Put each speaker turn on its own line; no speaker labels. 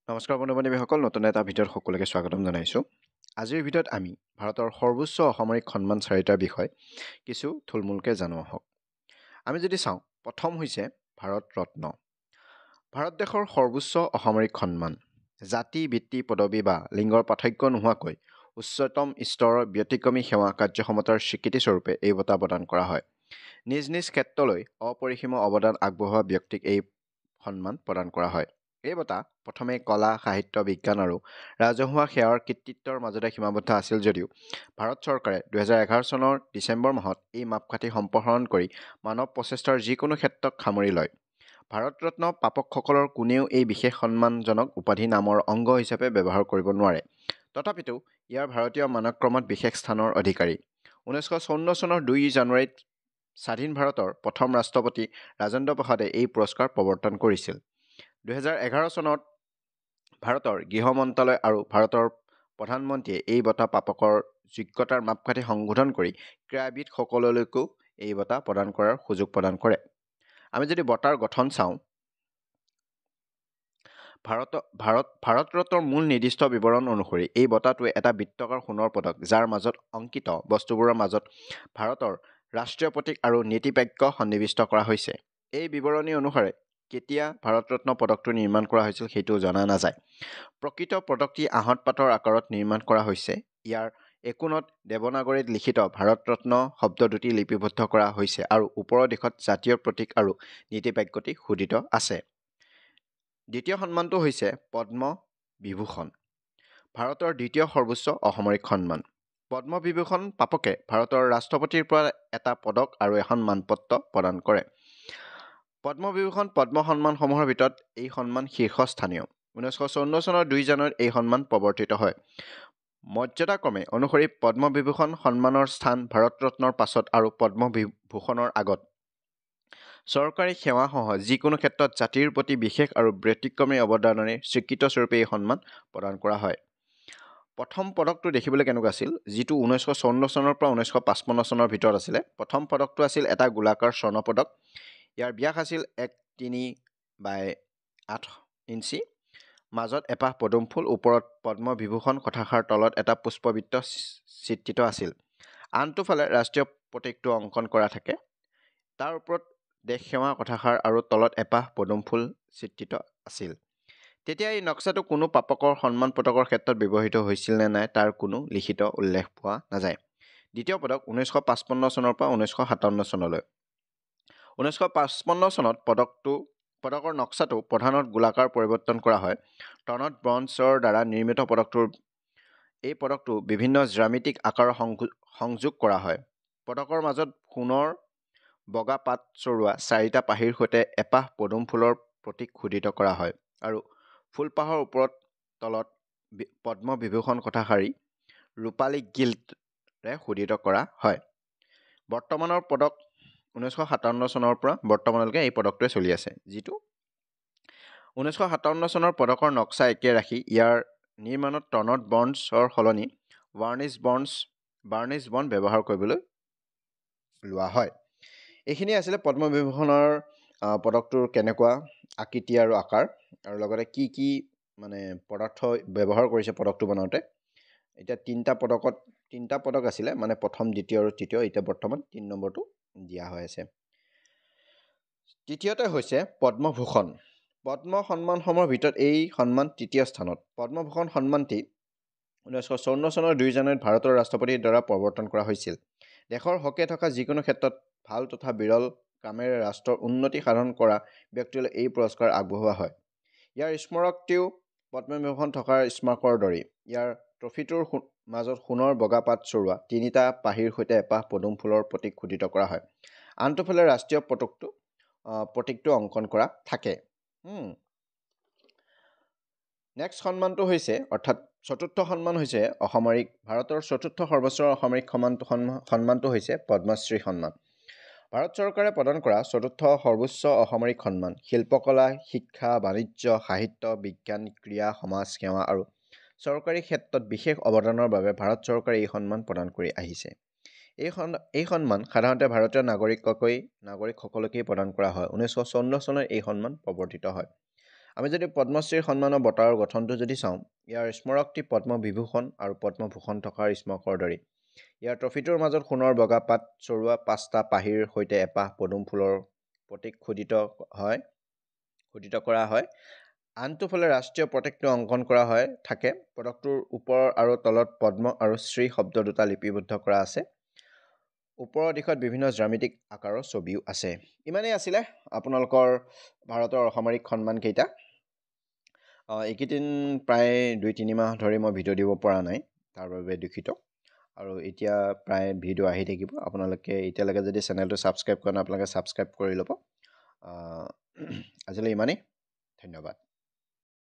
নমস্কাৰ বন্ধু-বান্ধৱীসকল, নতুন এটা ভিডিঅ'ত সকলোকে স্বাগতম জনাইছোঁ। আজিৰ ভিডিঅ'ত আমি ভাৰতৰ সৰ্বোচ্চ অসামৰিক সন্মান চাৰিটাৰ বিষয়ে কিছু থুলমূলকৈ জানো আহক। আমি যদি চাওঁ, প্ৰথম হৈছে ভাৰত ৰত্ন। ভাৰত দেশৰ সৰ্বোচ্চ অসামৰিক সন্মান। জাতি, বৃত্তি, পদবী বা লিংগৰ পাৰ্থক্য নোহোৱাকৈ উচ্চতম স্তৰৰ ব্যতিক্ৰমী সেৱা কাৰ্যক্ষমতাৰ স্বীকৃতিস্বৰূপে এই বঁটা প্ৰদান কৰা হয়। নিজ নিজ ক্ষেত্ৰলৈ অপৰিসীম অৱদান আগবঢ়োৱা ব্যক্তিক এই সন্মান প্ৰদান কৰা হয়। এই বঁটা প্ৰথমে কলা, সাহিত্য, বিজ্ঞান আৰু ৰাজহুৱা সেৱাৰ কৃতিত্বৰ মাজতে সীমাবদ্ধ আছিল যদিও ভাৰত চৰকাৰে 2011 চনৰ ডিচেম্বৰ মাহত এই মাপকাঠি সম্প্ৰসাৰণ কৰি মানৱ প্ৰচেষ্টাৰ যিকোনো ক্ষেত্ৰক সামৰি লয়। ভাৰত ৰত্ন প্ৰাপকসকলৰ কোনেও এই বিশেষ সন্মানজনক উপাধি নামৰ অংগ হিচাপে ব্যৱহাৰ কৰিব নোৱাৰে। তথাপিতো ইয়াৰ ভাৰতীয় মানক্ৰমত বিশেষ স্থানৰ অধিকাৰী। 1954 চনৰ 2 জানুৱাৰীত স্বাধীন ভাৰতৰ প্ৰথম ৰাষ্ট্ৰপতি ৰাজেন্দ্ৰ প্ৰসাদে এই পুৰস্কাৰ প্ৰৱৰ্তন কৰিছিল। 2011 চনত ভাৰতৰ গৃহ মন্ত্ৰালয় আৰু ভাৰতৰ প্ৰধানমন্ত্ৰীয়ে এই বঁটা প্ৰাপকৰ যোগ্যতাৰ মাপকাঠি সংশোধন কৰি ক্ৰীড়াবিদসকললৈকো এই বঁটা প্ৰদান কৰাৰ সুযোগ প্ৰদান কৰে। আমি যদি বঁটাৰ গঠন চাওঁ, ভাৰত ৰত্নৰ মূল নিৰ্দিষ্ট বিৱৰণ অনুসৰি এই বঁটাটোৱে এটা বৃত্তাকাৰ সোণৰ পদক, যাৰ মাজত অংকিত বস্তুবোৰৰ মাজত ভাৰতৰ ৰাষ্ট্ৰীয় প্ৰতীক আৰু নীতিবাক্য সন্নিৱিষ্ট কৰা হৈছে। এই বিৱৰণী অনুসাৰে কেতিয়া ভাৰত ৰত্ন পদকটো নিৰ্মাণ কৰা হৈছিল সেইটো জনা নাযায়। প্ৰকৃত পদকটি আহঁত পাতৰ আকাৰত নিৰ্মাণ কৰা হৈছে। ইয়াৰ একোণত দেৱনাগৰীত লিখিত ভাৰত ৰত্ন শব্দ দুটি লিপিবদ্ধ কৰা হৈছে আৰু ওপৰৰ দিশত জাতীয় প্ৰতীক আৰু নীতিবাক্যটি খোদিত আছে। দ্বিতীয় সন্মানটো হৈছে পদ্ম বিভূষণ, ভাৰতৰ দ্বিতীয় সৰ্বোচ্চ অসামৰিক সন্মান। পদ্ম বিভূষণ প্ৰাপকে ভাৰতৰ ৰাষ্ট্ৰপতিৰ পৰা এটা পদক আৰু এখন মানপত্ৰ প্ৰদান কৰে। পদ্ম বিভূষণ পদ্ম সন্মানসমূহৰ ভিতৰত এই সন্মান শীৰ্ষস্থানীয়। 1954 চনৰ 2 জানুৱাৰীত এই সন্মান প্ৰৱৰ্তিত হয়। মৰ্যাদাক্ৰমে অনুসৰি পদ্ম বিভূষণ সন্মানৰ স্থান ভাৰত ৰত্নৰ পাছত আৰু পদ্ম বিভূষণৰ আগত। চৰকাৰী সেৱাসহ যিকোনো ক্ষেত্ৰত জাতিৰ প্ৰতি বিশেষ আৰু ব্যতিক্ৰমী অৱদানৰে স্বীকৃতস্বৰূপে এই সন্মান প্ৰদান কৰা হয়। প্ৰথম পদকটো দেখিবলৈ কেনেকুৱা আছিল, যিটো 1954 চনৰ পৰা 1955 চনৰ ভিতৰত আছিলে। প্ৰথম পদকটো আছিল এটা গোলাকাৰ স্বৰ্ণ পদক। ইয়াৰ ব্যাস আছিল 1.3/8 ইঞ্চি। মাজত এপাহ পদুম ফুল, ওপৰত পদ্ম বিভূষণ কথাষাৰ, তলত এটা পুষ্পবৃত্ত চিত্ৰিত আছিল। আনটো ফালে ৰাষ্ট্ৰীয় প্ৰতীকটো অংকন কৰা থাকে। তাৰ ওপৰত দেশ সেৱা কথাষাৰ আৰু তলত এপাহ পদুম ফুল চিত্ৰিত আছিল। তেতিয়া এই নক্সাটো কোনো প্ৰাপকৰ সন্মান পদকৰ ক্ষেত্ৰত ব্যৱহৃত হৈছিল নে নাই তাৰ কোনো লিখিত উল্লেখ পোৱা নাযায়। দ্বিতীয় পদক 1955 চনৰ পৰা 1957 চনলৈ। 1955 চনত পদকৰ নক্সাটো প্ৰধানত গোলাকাৰ পৰিৱৰ্তন কৰা হয়। টনত ব্ৰঞ্জৰ দ্বাৰা নিৰ্মিত এই পদকটো বিভিন্ন জ্যামিতিক আকাৰৰ সংযোগ কৰা হয়। পদকৰ মাজত সোণৰ বগা পাত চৰোৱা 4টা পাহিৰ সৈতে এপাহ পদুম ফুলৰ প্ৰতীক খোদিত কৰা হয় আৰু ফুলপাহৰ ওপৰত তলত পদ্ম বিভূষণ কথাষাৰি ৰূপালী গিল্ডৰে খোদিত কৰা হয়। বৰ্তমানৰ পদক 1957 চনৰ পৰা বৰ্তমানলৈকে এই পদকটোৱে চলি আছে। যিটো 1957 চনৰ পদকৰ নক্সা একে ৰাখি ইয়াৰ নিৰ্মাণত টনত ব্ৰঞ্জৰ সলনি বাৰ্নিছ বৰ্ণ ব্যৱহাৰ কৰিবলৈ লোৱা হয়। এইখিনি আছিলে পদ্ম বিভূষণৰ পদকটোৰ কেনেকুৱা আকৃতি আৰু আকাৰ, আৰু লগতে কি কি পদাৰ্থ ব্যৱহাৰ কৰিছে পদকটো বনাওঁতে। এতিয়া তিনিটা পদক আছিলে, প্ৰথম, দ্বিতীয় আৰু তৃতীয়। এতিয়া বৰ্তমান 3 নম্বৰটো দিয়া হৈ আছে। তৃতীয়তে হৈছে পদ্মভূষণ। পদ্ম সন্মানসমূহৰ ভিতৰত এই সন্মান তৃতীয় স্থানত। পদ্মভূষণ সন্মানটি 1954 চনৰ 2 জানুৱাৰীত ভাৰতৰ ৰাষ্ট্ৰপতিৰ দ্বাৰা প্ৰৱৰ্তন কৰা হৈছিল। দেশৰ হকে থকা যিকোনো ক্ষেত্ৰত ভাল তথা বিৰল কামেৰে ৰাষ্ট্ৰৰ উন্নতি সাধন কৰা ব্যক্তিলৈ এই পুৰস্কাৰ আগবঢ়োৱা হয়। ইয়াৰ স্মাৰকটিও পদ্মবিভূষণ থকাৰ স্মাৰকৰ দৰেই। ইয়াৰ ট্ৰফিটোৰ মাজত সোণৰ বগা পাত চৰোৱা 3টা পাহিৰ সৈতে এপাহ পদুম ফুলৰ প্ৰতীক খোদিত কৰা হয়। আনটো ফালে ৰাষ্ট্ৰীয় প্ৰতীকটো অংকন কৰা থাকে। নেক্সট সন্মানটো হৈছে, অৰ্থাৎ চতুৰ্থ সন্মান হৈছে ভাৰতৰ চতুৰ্থ সৰ্বোচ্চ অসামৰিক সন্মানটো হৈছে পদ্মশ্ৰী সন্মান। ভাৰত চৰকাৰে প্ৰদান কৰা চতুৰ্থ সৰ্বোচ্চ অসামৰিক সন্মান। শিল্পকলা, শিক্ষা, বাণিজ্য, সাহিত্য, বিজ্ঞান, ক্ৰীড়া, সমাজ সেৱা আৰু চৰকাৰী ক্ষেত্ৰত বিশেষ অৱদানৰ বাবে ভাৰত চৰকাৰে এই সন্মান প্ৰদান কৰি আহিছে। এই সন্মান সাধাৰণতে ভাৰতীয় নাগৰিকসকলকেই প্ৰদান কৰা হয়। 1954 চনত এই সন্মান প্ৰৱৰ্তিত হয়। আমি যদি পদ্মশ্ৰী সন্মানৰ বঁটাৰ গঠনটো যদি চাওঁ, ইয়াৰ স্মাৰকটি পদ্মবিভূষণ আৰু পদ্মভূষণ থকাৰ স্মাৰকৰ দৰে। ইয়াৰ ট্ৰফিটোৰ মাজত সোণৰ বগা পাত চৰোৱা 5টা পাহিৰ সৈতে এপাহ পদুম ফুলৰ প্ৰতীক খোদিত কৰা হয়। আনটো ফালে ৰাষ্ট্ৰীয় প্ৰতীকটো অংকন কৰা থাকে। পদকটোৰ ওপৰ আৰু তলত পদ্ম আৰু শ্ৰী শব্দ দুটা লিপিবদ্ধ কৰা আছে। ওপৰৰ দিশত বিভিন্ন জ্যামিতিক আকাৰৰ ছবিও আছে। ইমানেই আছিলে আপোনালোকৰ ভাৰতৰ অসামৰিক সন্মানকেইটা। এইকেইদিন প্ৰায় 2-3 মাহ ধৰি মই ভিডিঅ' দিব পৰা নাই, তাৰ বাবে দুখিত। আৰু এতিয়া প্ৰায় ভিডিঅ' আহি থাকিব। আপোনালোকে এতিয়ালৈকে যদি চেনেলটো ছাবস্ক্ৰাইব কৰা নাই, আপোনালোকে ছাবস্ক্ৰাইব কৰি ল'ব। আজিলৈ ইমানেই। ধন্যবাদ।